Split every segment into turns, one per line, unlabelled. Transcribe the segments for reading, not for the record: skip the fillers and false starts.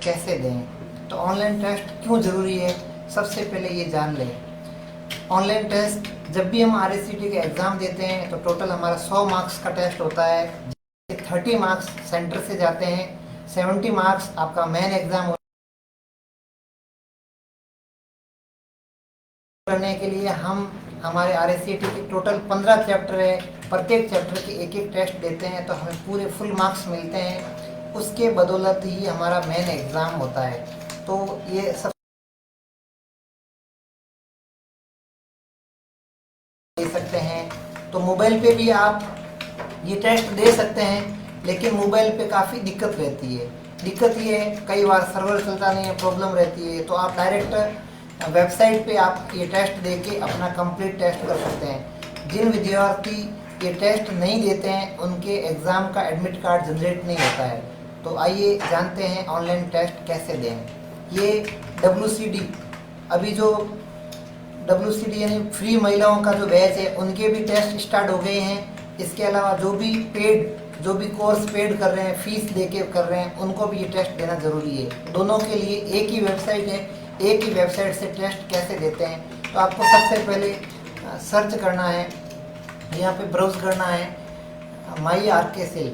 Test कैसे दें। तो ऑनलाइन टेस्ट क्यों ज़रूरी है, सबसे पहले ये जान लें। ऑनलाइन टेस्ट जब भी हम RACT का एग्ज़ाम देते हैं तो टोटल हमारा 100 मार्क्स का टेस्ट होता है। 30 मार्क्स सेंटर से जाते हैं, 70 मार्क्स आपका मेन एग्ज़ाम करने के लिए हम हमारे RACT के टोटल 15 चैप्टर है, प्रत्येक चैप्टर के एक एक टेस्ट देते हैं तो हमें पूरे फुल मार्क्स मिलते हैं। उसके बदौलत ही हमारा मेन एग्ज़ाम होता है। तो ये सब दे सकते हैं। तो मोबाइल पे भी आप ये टेस्ट दे सकते हैं, लेकिन मोबाइल पे काफ़ी दिक्कत रहती है। दिक्कत ये है कई बार सर्वर चलता नहीं है, प्रॉब्लम रहती है। तो आप डायरेक्ट वेबसाइट पे आप ये टेस्ट दे के अपना कंप्लीट टेस्ट कर सकते हैं। जिन विद्यार्थी ये टेस्ट नहीं देते हैं उनके एग्ज़ाम का एडमिट कार्ड जनरेट नहीं होता है। तो आइए जानते हैं ऑनलाइन टेस्ट कैसे दें। ये WCD अभी जो WCD यानी फ्री महिलाओं का जो बैच है उनके भी टेस्ट स्टार्ट हो गए हैं। इसके अलावा जो भी कोर्स पेड कर रहे हैं, फीस दे के कर रहे हैं, उनको भी ये टेस्ट देना ज़रूरी है। दोनों के लिए एक ही वेबसाइट है, एक ही वेबसाइट से टेस्ट कैसे देते हैं। तो आपको सबसे पहले सर्च करना है, यहाँ पे ब्राउज करना है MyRKCell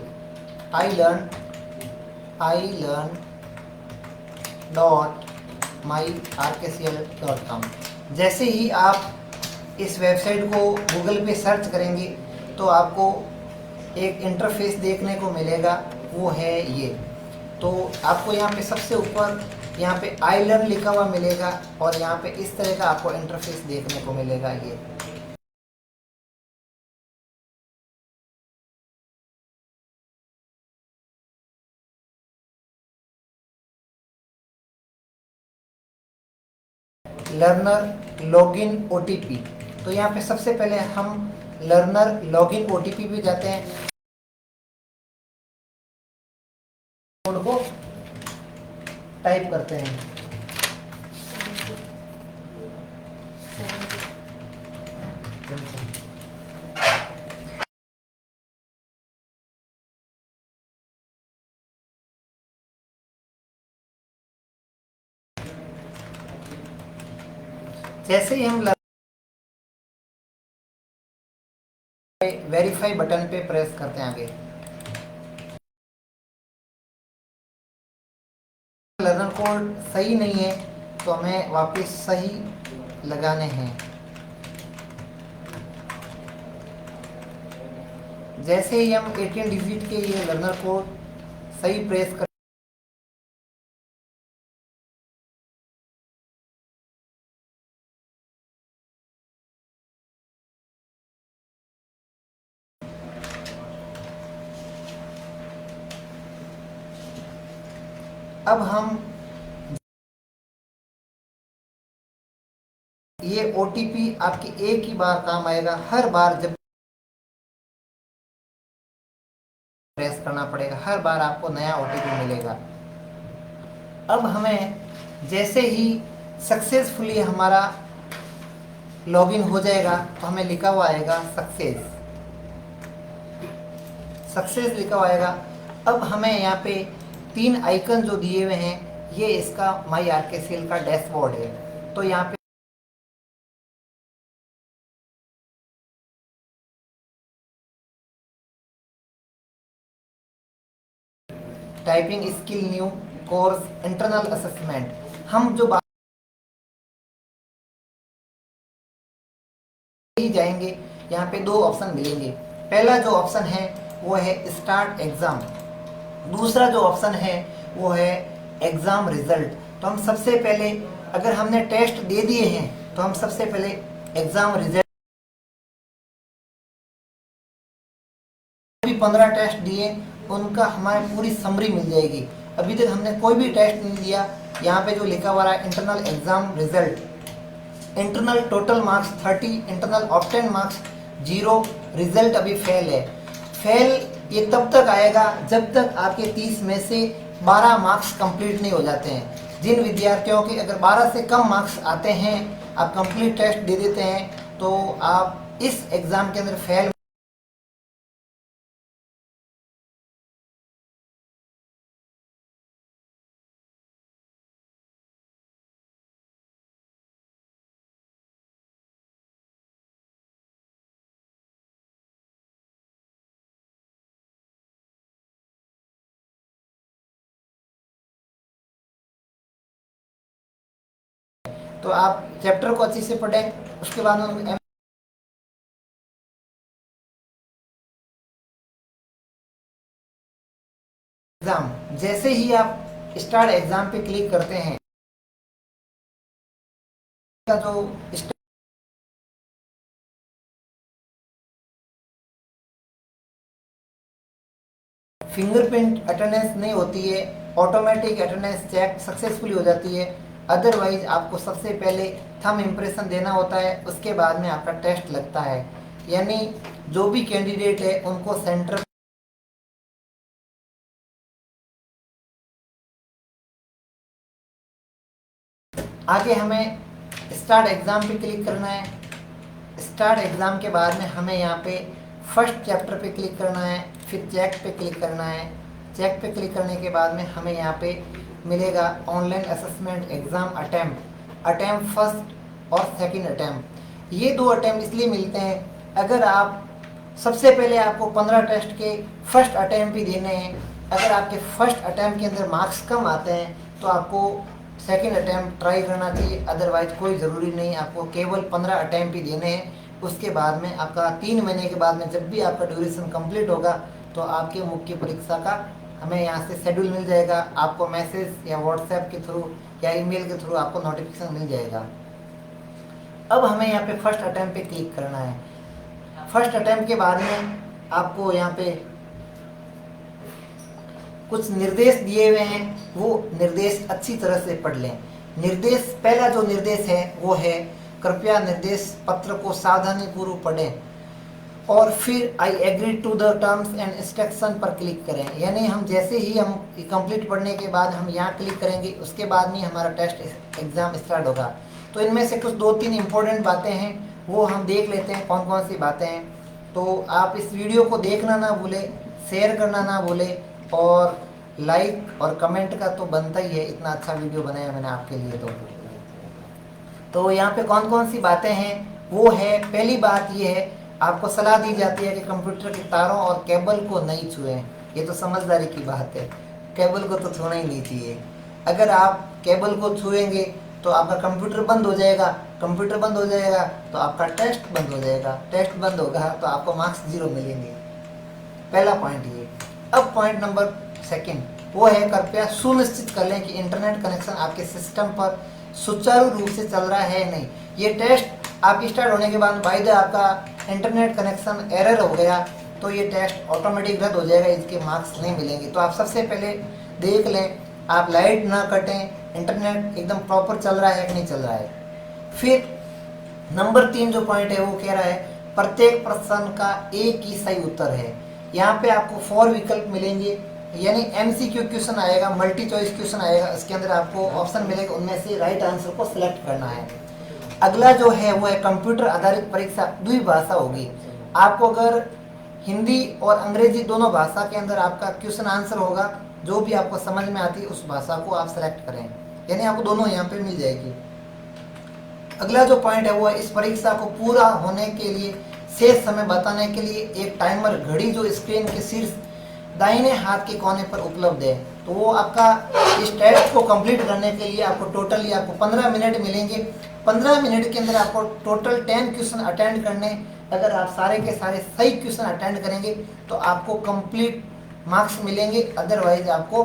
ilearn.myrkcl.com। जैसे ही आप इस वेबसाइट को गूगल पे सर्च करेंगे तो आपको एक इंटरफेस देखने को मिलेगा, वो है ये। तो आपको यहाँ पे सबसे ऊपर यहाँ पे iLearn लिखा हुआ मिलेगा और यहाँ पे इस तरह का आपको इंटरफेस देखने को मिलेगा। ये लर्नर लॉगिन OTP। तो यहाँ पे सबसे पहले हम लर्नर लॉगिन OTP पे जाते हैं, कोड को टाइप करते हैं। जैसे ही हम वेरीफाई बटन पे प्रेस करते हैं, आगे लर्नर कोड सही नहीं है तो हमें वापस सही लगाने हैं। जैसे ही हम 18 डिजिट के ये लर्नर कोड सही प्रेस कर अब हम ये OTP आपकी एक ही बार काम आएगा, हर बार जब प्रेस करना पड़ेगा, हर बार आपको नया OTP मिलेगा। अब हमें जैसे ही सक्सेसफुली हमारा लॉगिन हो जाएगा तो हमें लिखा हुआ आएगा सक्सेस लिखा हुआ आएगा। अब हमें यहाँ पे 3 आइकन जो दिए हुए हैं, ये इसका MyRKCL का डैशबोर्ड है। तो यहाँ पे typing skill new course internal assessment, हम जो बात ही जाएंगे, यहाँ पे 2 ऑप्शन मिलेंगे। पहला जो ऑप्शन है वो है स्टार्ट एग्जाम, दूसरा जो ऑप्शन है वो है एग्जाम रिजल्ट। तो हम सबसे पहले, अगर हमने टेस्ट दे दिए हैं तो हम सबसे पहले एग्जाम रिजल्ट, भी 15 टेस्ट दिए उनका हमारे पूरी समरी मिल जाएगी। अभी तक हमने कोई भी टेस्ट नहीं दिया, यहाँ पे जो लिखा हुआ है internal exam result, internal total marks 30, internal obtain marks 0, result अभी फेल है। फेल ये तब तक आएगा जब तक आपके 30 में से 12 मार्क्स कंप्लीट नहीं हो जाते हैं। जिन विद्यार्थियों के अगर 12 से कम मार्क्स आते हैं, आप कंप्लीट टेस्ट दे देते हैं, तो आप इस एग्ज़ाम के अंदर फेल तो आप चैप्टर को अच्छे से पढ़ें। उसके बाद हम एग्ज़ाम, जैसे ही आप स्टार्ट एग्ज़ाम पे क्लिक करते हैं का जो फिंगरप्रिंट अटेंडेंस नहीं होती है, ऑटोमेटिक अटेंडेंस चेक सक्सेसफुली हो जाती है। अदरवाइज आपको सबसे पहले थंब इम्प्रेशन देना होता है, उसके बाद में आपका टेस्ट लगता है। यानी जो भी कैंडिडेट है उनको सेंटर आगे हमें स्टार्ट एग्ज़ाम पे क्लिक करना है। स्टार्ट एग्ज़ाम के बाद में हमें यहाँ पे फर्स्ट चैप्टर पे क्लिक करना है, फिर चेक पे क्लिक करना है। चेक पे क्लिक करने के बाद में हमें यहाँ पे मिलेगा online assessment exam attempt first और सेकंड अटैम्प्ट। ये 2 अटैम्प्ट इसलिए मिलते हैं, अगर आप सबसे पहले आपको 15 टेस्ट के फर्स्ट अटैम्प्ट भी देने हैं। अगर आपके फर्स्ट अटैम्प्ट के अंदर मार्क्स कम आते हैं तो आपको सेकंड अटैम्प्ट ट्राई करना चाहिए, अदरवाइज कोई ज़रूरी नहीं, आपको केवल 15 अटैम्प्ट ही देने हैं। उसके बाद में आपका 3 महीने के बाद में जब भी आपका ड्यूरेशन कंप्लीट होगा तो आपके मुख्य परीक्षा का हमें यहाँ से शेड्यूल मिल जाएगा। आपको मैसेज या व्हाट्सएप के थ्रू या ईमेल के थ्रू आपको नोटिफिकेशन मिल जाएगा। अब हमें यहाँ पे फर्स्ट अटैम्प्ट पे क्लिक करना है। फर्स्ट अटैम्प्ट के बाद में आपको यहाँ पे कुछ निर्देश दिए हुए हैं, वो निर्देश अच्छी तरह से पढ़ लें। निर्देश, पहला जो निर्देश है वो है कृपया निर्देश पत्र को सावधानी पूर्वक पढ़ें और फिर I agree to the terms and instruction पर क्लिक करें। यानी हम जैसे ही हम कंप्लीट पढ़ने के बाद हम यहाँ क्लिक करेंगे, उसके बाद में हमारा टेस्ट एग्ज़ाम स्टार्ट होगा। तो इनमें से कुछ 2-3 इम्पोर्टेंट बातें हैं, वो हम देख लेते हैं कौन कौन सी बातें हैं। तो आप इस वीडियो को देखना ना भूलें, शेयर करना ना भूलें, और लाइक और कमेंट का तो बनता ही है, इतना अच्छा वीडियो बनाया मैंने आपके लिए। तो यहाँ पे कौन कौन सी बातें हैं वो है, पहली बात ये है, आपको सलाह दी जाती है कि कंप्यूटर के तारों और केबल को नहीं छुएं। ये तो समझदारी की बात है, केबल को तो छूना ही नहीं चाहिए। अगर आप केबल को छुएंगे तो आपका कंप्यूटर बंद हो जाएगा, कंप्यूटर बंद हो जाएगा तो आपका टेस्ट बंद हो जाएगा, टेस्ट बंद होगा तो आपको मार्क्स 0 मिलेंगे। पहला पॉइंट ये। अब पॉइंट नंबर सेकंड वो है, कृपया सुनिश्चित कर लें कि इंटरनेट कनेक्शन आपके सिस्टम पर सुचारू रूप से चल रहा है नहीं। ये टेस्ट आपकी स्टार्ट होने के बाद बाय द आपका इंटरनेट कनेक्शन एरर हो गया तो ये टेस्ट ऑटोमेटिक रद्द हो जाएगा, इसके मार्क्स नहीं मिलेंगे। तो आप सबसे पहले देख लें, आप लाइट ना कटें, इंटरनेट एकदम प्रॉपर चल रहा है कि नहीं चल रहा है। फिर नंबर 3 जो पॉइंट है वो कह रहा है, प्रत्येक प्रश्न का एक ही सही उत्तर है। यहाँ पे आपको 4 विकल्प मिलेंगे, यानी MCQ क्वेश्चन आएगा, मल्टी चॉइस क्वेश्चन आएगा, इसके अंदर आपको ऑप्शन मिलेगा, उनमें से राइट आंसर को सिलेक्ट करना है। अगला जो है वो है कंप्यूटर आधारित परीक्षा द्विभाषा होगी। आपको अगर हिंदी और अंग्रेजी दोनों भाषा के अंदर आपका क्वेश्चन आंसर होगा, जो भी आपको समझ में आती है उस भाषा को आप सेलेक्ट करें, यानी आपको दोनों यहाँ पे मिल जाएगी। अगला जो पॉइंट है वो है, इस परीक्षा को पूरा होने के लिए शेष समय बताने के लिए एक टाइमर घड़ी जो स्क्रीन के शीर्ष दाहिने हाथ के कोने पर उपलब्ध है। तो वो आपका इस टेस्ट को कंप्लीट करने के लिए आपको टोटली आपको 15 मिनट मिलेंगे। 15 मिनट के अंदर आपको टोटल 10 क्वेश्चन अटेंड करने। अगर आप सारे के सारे सही क्वेश्चन अटेंड करेंगे तो आपको कंप्लीट मार्क्स मिलेंगे, अदरवाइज आपको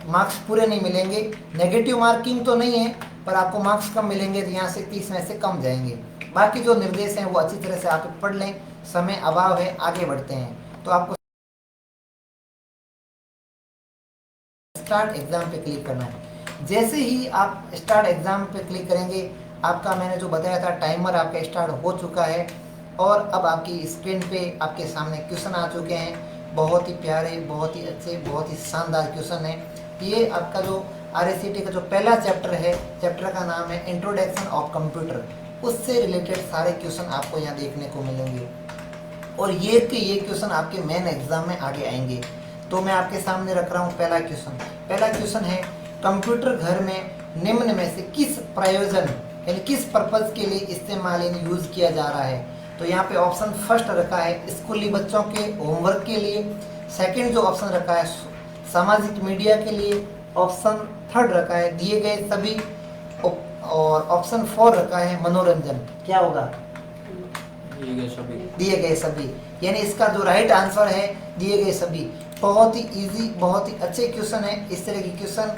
मार्क्स पूरे नहीं मिलेंगे। नेगेटिव मार्किंग तो नहीं है, पर आपको मार्क्स कम मिलेंगे, तो यहाँ से 30 में से कम जाएंगे। बाकी जो निर्देश हैं वो अच्छी तरह से आप पढ़ लें, समय अभाव है, आगे बढ़ते हैं। तो आपको स्टार्ट एग्जाम पे क्लिक करना है। जैसे ही आप स्टार्ट एग्जाम पे क्लिक करेंगे, आपका मैंने जो बताया था टाइमर आपका स्टार्ट हो चुका है और अब आपकी स्क्रीन पे आपके सामने क्वेश्चन आ चुके हैं। बहुत ही प्यारे, बहुत ही अच्छे, बहुत ही शानदार क्वेश्चन है। ये आपका जो RACT का जो पहला चैप्टर है, चैप्टर का नाम है इंट्रोडक्शन ऑफ कंप्यूटर, उससे रिलेटेड सारे क्वेश्चन आपको यहाँ देखने को मिलेंगे और ये क्वेश्चन आपके मेन एग्जाम में आगे आएंगे। तो मैं आपके सामने रख रहा हूँ पहला क्वेश्चन है, कंप्यूटर घर में निम्न में से किस प्रयोजन यानी किस पर्पज के लिए इस्तेमाल यानी यूज किया जा रहा है। तो यहाँ पे ऑप्शन फर्स्ट रखा है स्कूली बच्चों के होमवर्क के लिए, सेकंड जो ऑप्शन रखा है सामाजिक मीडिया के लिए, ऑप्शन थर्ड रखा है दिए गए सभी और ऑप्शन 4 रखा है मनोरंजन, क्या होगा? दिए गए सभी, यानी इसका जो राइट आंसर है दिए गए सभी। बहुत ही इजी, बहुत ही अच्छे क्वेश्चन है। इस तरह के क्वेश्चन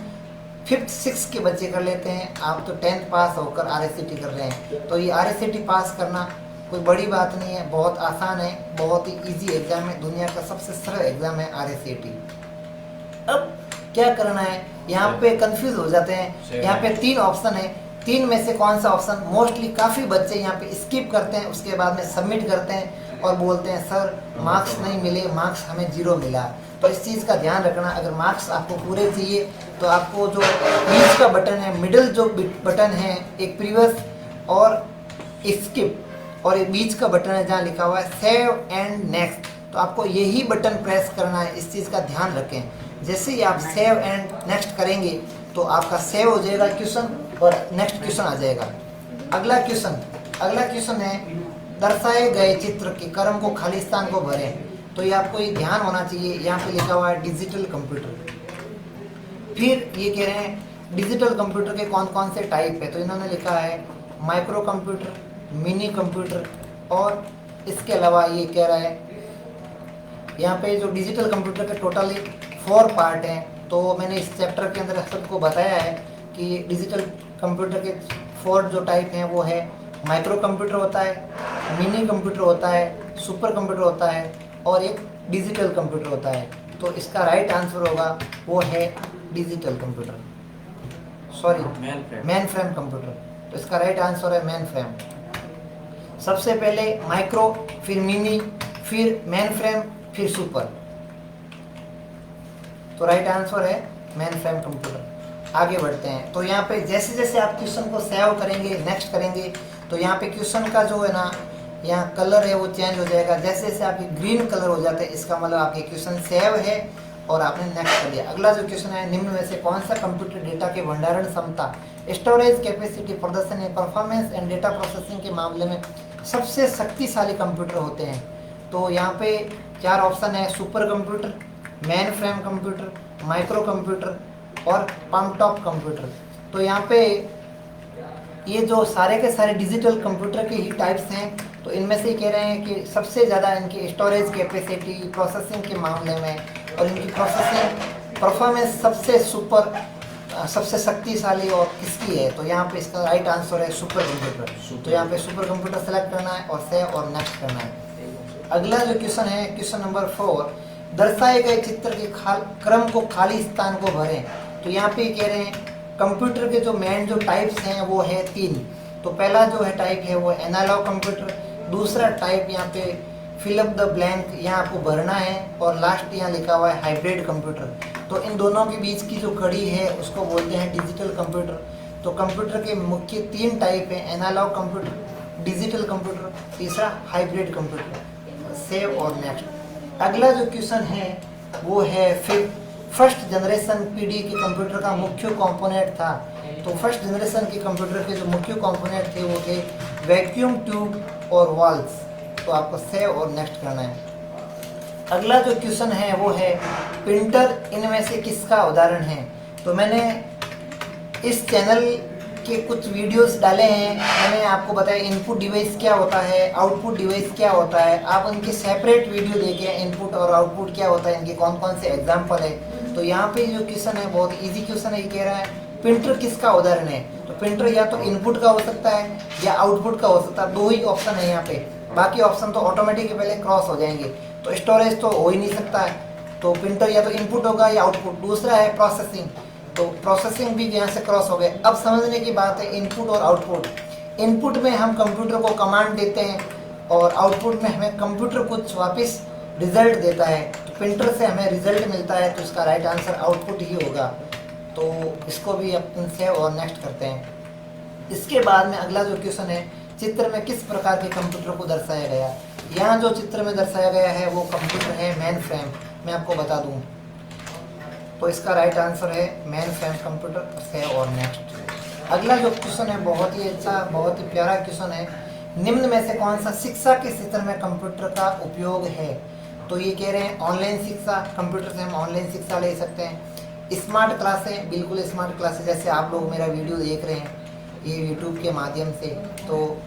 5th 6th के बच्चे कर लेते हैं। आप तो 10th पास होकर RSCT कर रहे हैं, तो ये RSCT पास करना कोई बड़ी बात नहीं है, बहुत आसान है, बहुत ही इजी एग्जाम है, दुनिया का सबसे सरल एग्जाम है RSCT। अब क्या करना है, यहाँ पे कंफ्यूज हो जाते हैं। यहाँ पे 3 ऑप्शन है, 3 में से कौन सा ऑप्शन, मोस्टली काफ़ी बच्चे यहाँ पे स्किप करते हैं, उसके बाद में सबमिट करते हैं और बोलते हैं सर मार्क्स नहीं मिले, मार्क्स हमें 0 मिला। तो इस चीज़ का ध्यान रखना, अगर मार्क्स आपको पूरे चाहिए तो आपको जो बीच का बटन है, मिडिल जो बटन है, एक प्रीवियस और स्किप, और एक बीच का बटन है जहाँ लिखा हुआ है सेव एंड नेक्स्ट, तो आपको यही बटन प्रेस करना है। इस चीज़ का ध्यान रखें, जैसे ही आप सेव एंड नेक्स्ट करेंगे तो आपका सेव हो जाएगा क्वेश्चन और नेक्स्ट क्वेश्चन आ जाएगा। अगला क्वेश्चन है दर्शाए गए चित्र के क्रम को खाली स्थान को भरें। तो ये आपको ये ध्यान होना चाहिए, यहाँ पे लिखा हुआ है डिजिटल कंप्यूटर। फिर ये कह रहे हैं डिजिटल कंप्यूटर के कौन कौन से टाइप है, तो इन्होंने लिखा है माइक्रो कंप्यूटर, मिनी कंप्यूटर, और इसके अलावा ये कह रहा है यहाँ पे जो डिजिटल कंप्यूटर के टोटल 4 पार्ट हैं। तो मैंने इस चैप्टर के अंदर सबको बताया है कि डिजिटल कंप्यूटर के 4 जो टाइप हैं वो है माइक्रो कंप्यूटर होता है, मिनी कंप्यूटर होता है, सुपर कंप्यूटर होता है और एक डिजिटल कंप्यूटर होता है। तो इसका राइट आंसर होगा वो है digital computer, sorry main frame computer. तो इसका राइट आंसर है मेन फ्रेम। सबसे पहले माइक्रो, फिर मिनी, फिर मेन फ्रेम, फिर सुपर। तो राइट आंसर है मेन फ्रेम कंप्यूटर। आगे बढ़ते हैं, तो यहाँ पे जैसे जैसे आप क्वेश्चन को सेव करेंगे, नेक्स्ट करेंगे, तो यहाँ पे क्वेश्चन का जो है ना यहाँ कलर है वो चेंज हो जाएगा। जैसे जैसे आपके ग्रीन कलर हो जाते हैं, इसका मतलब आपके क्वेश्चन सेव है और आपने नेक्स्ट कर दिया। अगला जो क्वेश्चन है, निम्न में से कौन सा कंप्यूटर डेटा के भंडारण क्षमता, स्टोरेज कैपेसिटी, प्रदर्शन, परफॉर्मेंस एंड डेटा प्रोसेसिंग के मामले में सबसे शक्तिशाली कंप्यूटर होते हैं। तो यहाँ पे 4 ऑप्शन है, super computer, main frame computer, micro computer और पम्प टॉप कंप्यूटर। तो यहाँ पे ये जो सारे के सारे डिजिटल कंप्यूटर के ही टाइप्स हैं, तो इनमें से कह रहे हैं कि सबसे ज़्यादा इनकी स्टोरेज कैपेसिटी, प्रोसेसिंग के मामले में और इनकी प्रोसेसिंग परफॉर्मेंस सबसे सुपर, सबसे शक्तिशाली और किसकी है, तो यहाँ पे इसका राइट आंसर है सुपर कंप्यूटर। तो यहाँ पे सुपर कंप्यूटर सेलेक्ट करना है और सेव और नेक्स्ट करना है। अगला जो क्वेश्चन है, क्वेश्चन नंबर 4, दर्शाए गए चित्र के क्रम को खाली स्थान को भरें। तो यहाँ पे कह रहे हैं कंप्यूटर के जो मेन जो टाइप्स हैं वो है 3। तो पहला जो है टाइप है वो एनालॉग कंप्यूटर, दूसरा टाइप यहाँ पे फिल अप द ब्लैंक, यहाँ आपको भरना है, और लास्ट यहाँ लिखा हुआ है हाइब्रिड कंप्यूटर। तो इन दोनों के बीच की जो कड़ी है उसको बोलते हैं डिजिटल कंप्यूटर। तो कंप्यूटर के मुख्य 3 टाइप हैं, एनालॉग कंप्यूटर, डिजिटल कंप्यूटर, तीसरा हाइब्रिड कंप्यूटर। सेव और नेक्स्ट। अगला जो क्वेश्चन है वो है फिर फर्स्ट जनरेशन पीडी के कंप्यूटर का मुख्य कंपोनेंट था। तो फर्स्ट जनरेशन के कंप्यूटर के जो मुख्य कंपोनेंट थे वो थे वैक्यूम ट्यूब और वॉल्व्स। तो आपको सेव और नेक्स्ट करना है। अगला जो क्वेश्चन है वो है प्रिंटर इनमें से किसका उदाहरण है। तो मैंने इस चैनल के कुछ वीडियोस डाले हैं, मैंने आपको बताया इनपुट डिवाइस क्या होता है, आउटपुट डिवाइस क्या होता है। आप उनके सेपरेट वीडियो देखें, इनपुट और आउटपुट क्या होता है, इनके कौन कौन से एग्जाम्पल है। तो यहाँ पे जो क्वेश्चन है बहुत इजी क्वेश्चन है, ये कह रहा है प्रिंटर किसका उदाहरण है। तो प्रिंटर या तो इनपुट का हो सकता है या आउटपुट का हो सकता है, 2 ही ऑप्शन है यहाँ पे, बाकी ऑप्शन तो ऑटोमेटिक पहले क्रॉस हो जाएंगे। तो स्टोरेज तो हो ही नहीं सकता है, तो प्रिंटर या तो इनपुट होगा या आउटपुट। दूसरा है प्रोसेसिंग, तो प्रोसेसिंग भी यहाँ से क्रॉस हो गए। अब समझने की बात है इनपुट और आउटपुट। इनपुट में हम कंप्यूटर को कमांड देते हैं और आउटपुट में हमें कंप्यूटर कुछ वापस रिजल्ट देता है। तो प्रिंटर से हमें रिजल्ट मिलता है, तो इसका राइट आंसर आउटपुट ही होगा। तो इसको भी अपन सेव और नेक्स्ट करते हैं। इसके बाद में अगला जो क्वेश्चन है, चित्र में किस प्रकार के कंप्यूटर को दर्शाया गया। यहाँ जो चित्र में दर्शाया गया है वो कंप्यूटर है मेन फ्रेम, मैं आपको बता दूँ। तो इसका राइट आंसर है मेन फ्रेम कंप्यूटर। सेव और नेक्स्ट। अगला जो क्वेश्चन है बहुत ही अच्छा, बहुत ही प्यारा क्वेश्चन है, निम्न में से कौन सा शिक्षा के क्षेत्र में कंप्यूटर का उपयोग है। तो ये कह रहे हैं ऑनलाइन शिक्षा, कंप्यूटर से हम ऑनलाइन शिक्षा ले सकते हैं। स्मार्ट क्लासें, बिल्कुल स्मार्ट क्लासें, जैसे आप लोग मेरा वीडियो देख रहे हैं, ये यूट्यूब के माध्यम से। तो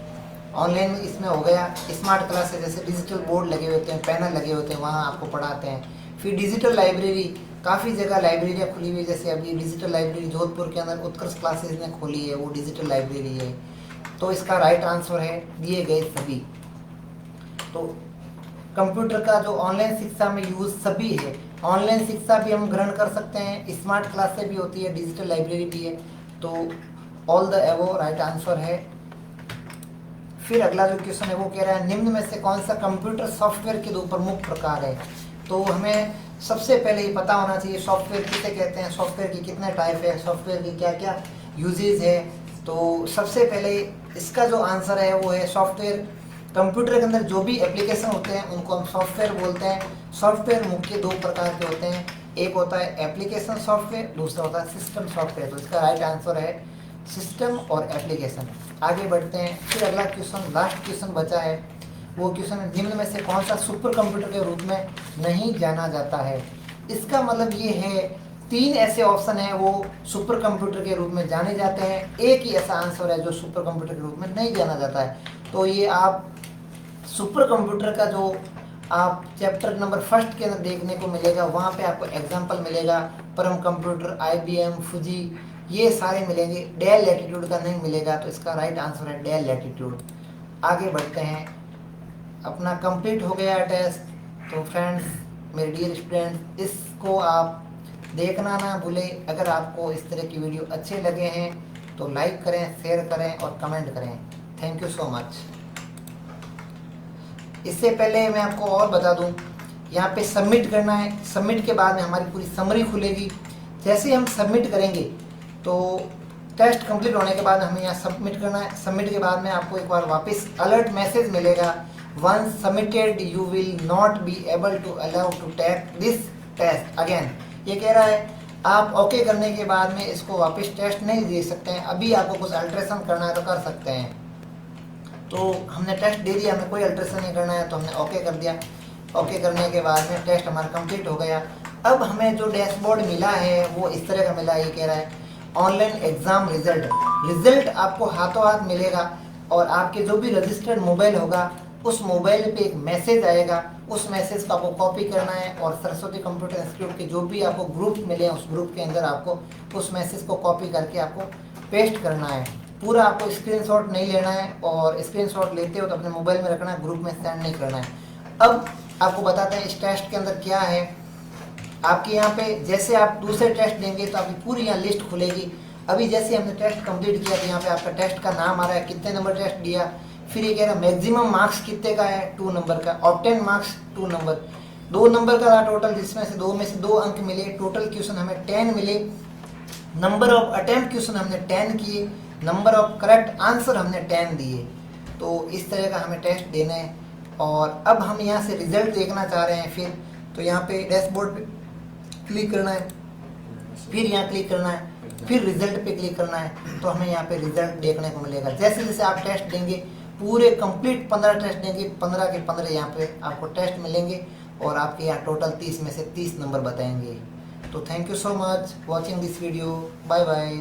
ऑनलाइन इसमें हो गया स्मार्ट क्लासेस, जैसे डिजिटल बोर्ड लगे होते हैं, पैनल लगे होते हैं, वहाँ आपको पढ़ाते हैं। फिर डिजिटल लाइब्रेरी, काफ़ी जगह लाइब्रेरियाँ खुली हुई है, जैसे अभी डिजिटल लाइब्रेरी जोधपुर के अंदर उत्कर्ष क्लासेस ने खोली है, वो डिजिटल लाइब्रेरी है। तो इसका राइट आंसर है दिए गए सभी। तो कंप्यूटर का जो ऑनलाइन शिक्षा में यूज़ सभी है, ऑनलाइन शिक्षा भी हम ग्रहण कर सकते हैं, स्मार्ट क्लासेस भी होती है, डिजिटल लाइब्रेरी भी है। तो ऑल द एबो राइट आंसर है। फिर अगला जो क्वेश्चन है वो कह रहा है निम्न में से कौन सा कंप्यूटर सॉफ्टवेयर के दो प्रमुख प्रकार है। तो हमें सबसे पहले ये पता होना चाहिए सॉफ्टवेयर किसे कहते हैं, सॉफ्टवेयर की कितने टाइप है, सॉफ्टवेयर की क्या क्या यूजेज है। तो सबसे पहले इसका जो आंसर है वो है सॉफ्टवेयर। कंप्यूटर के अंदर जो भी एप्लीकेशन होते हैं उनको हम सॉफ्टवेयर बोलते हैं। सॉफ्टवेयर मुख्य दो प्रकार के होते हैं, एक होता है एप्लीकेशन सॉफ्टवेयर, दूसरा होता है सिस्टम सॉफ्टवेयर। तो इसका राइट आंसर है सिस्टम और एप्लीकेशन। आगे बढ़ते हैं। फिर अगला क्वेश्चन, लास्ट क्वेश्चन बचा है, वो क्वेश्चन है निम्न में से कौन सा सुपर कंप्यूटर के रूप में नहीं जाना जाता है। इसका मतलब ये है तीन ऐसे ऑप्शन हैं वो सुपर कंप्यूटर के रूप में जाने जाते हैं, एक ही ऐसा आंसर है जो सुपर कंप्यूटर के रूप में नहीं जाना जाता है। तो ये आप सुपर कंप्यूटर का जो आप चैप्टर नंबर 1 के अंदर देखने को मिलेगा, वहाँ पे आपको एग्जांपल मिलेगा, परम कंप्यूटर, IBM, फुजी, ये सारे मिलेंगे। डेल लैटिट्यूड का नहीं मिलेगा। तो इसका राइट आंसर है डेल लैटिट्यूड। आगे बढ़ते हैं। अपना कंप्लीट हो गया टेस्ट। तो फ्रेंड्स, मेरे डियर स्टूडेंट्स, इसको आप देखना ना भूलें। अगर आपको इस तरह की वीडियो अच्छे लगे हैं तो लाइक करें, शेयर करें और कमेंट करें। Thank you so much. इससे पहले मैं आपको और बता दूं, यहाँ पे सबमिट करना है। सबमिट के बाद में हमारी पूरी समरी खुलेगी। जैसे ही हम सबमिट करेंगे तो टेस्ट कंप्लीट होने के बाद हमें यहाँ सबमिट करना है। सबमिट के बाद में आपको एक बार वापस अलर्ट मैसेज मिलेगा, once submitted you will not be able to allow to take this test again. ये कह रहा है आप ओके करने के बाद में इसको वापस टेस्ट नहीं दे सकते हैं। अभी आपको कुछ अल्ट्रेशन करना है तो कर सकते हैं। तो हमने टेस्ट दे दिया, हमें कोई अल्ट्रेशन नहीं करना है, तो हमने ओके कर दिया। ओके करने के बाद में टेस्ट हमारा कंप्लीट हो गया। अब हमें जो डैशबोर्ड मिला है वो इस तरह का मिला है। ये कह रहा है ऑनलाइन एग्जाम रिजल्ट आपको हाथों हाथ मिलेगा, और आपके जो भी रजिस्टर्ड मोबाइल होगा उस मोबाइल पे एक मैसेज आएगा। उस मैसेज को आपको कॉपी करना है और सरस्वती कंप्यूटर इंस्टीट्यूट के जो भी आपको ग्रुप मिले हैं उस ग्रुप के अंदर आपको उस मैसेज को कॉपी करके आपको पेस्ट करना है। पूरा आपको स्क्रीनशॉट नहीं लेना है, और स्क्रीनशॉट लेते हो तो अपने मोबाइल में रखना है, ग्रुप में सेंड नहीं करना है। अब आपको बताते हैं इस टेस्ट के अंदर क्या है। आपके यहाँ पे जैसे आप दूसरे टेस्ट देंगे तो आपकी पूरी यहाँ लिस्ट खुलेगी। अभी जैसे हमने टेस्ट कंप्लीट किया तो यहाँ पे आपका टेस्ट का नाम आ रहा है, कितने नंबर टेस्ट दिया, फिर ये कह रहा है मैक्सिमम मार्क्स कितने का है, 2 नंबर का, ऑब्टेन मार्क्स 2 नंबर, 2 नंबर का था टोटल, जिसमें से 2 में से 2 अंक मिले। टोटल क्वेश्चन हमें 10 मिले। नंबर ऑफ अटेम्प्ट क्वेश्चन हमने 10 किए, नंबर ऑफ करेक्ट आंसर हमने 10 दिए। तो इस तरह का हमें टेस्ट देना है। और अब हम यहाँ से रिजल्ट देखना चाह रहे हैं। फिर तो यहाँ पे डैशबोर्ड पे क्लिक करना है, फिर यहाँ क्लिक करना है, फिर रिजल्ट पे क्लिक करना है। तो हमें यहाँ पे रिजल्ट देखने को मिलेगा। जैसे जैसे आप टेस्ट देंगे, पूरे कंप्लीट 15 टेस्ट देंगे, 15 के 15 यहाँ पे आपको टेस्ट मिलेंगे, और आपके यहाँ टोटल 30 में से 30 नंबर बताएंगे। तो thank you so much watching this video. Bye bye.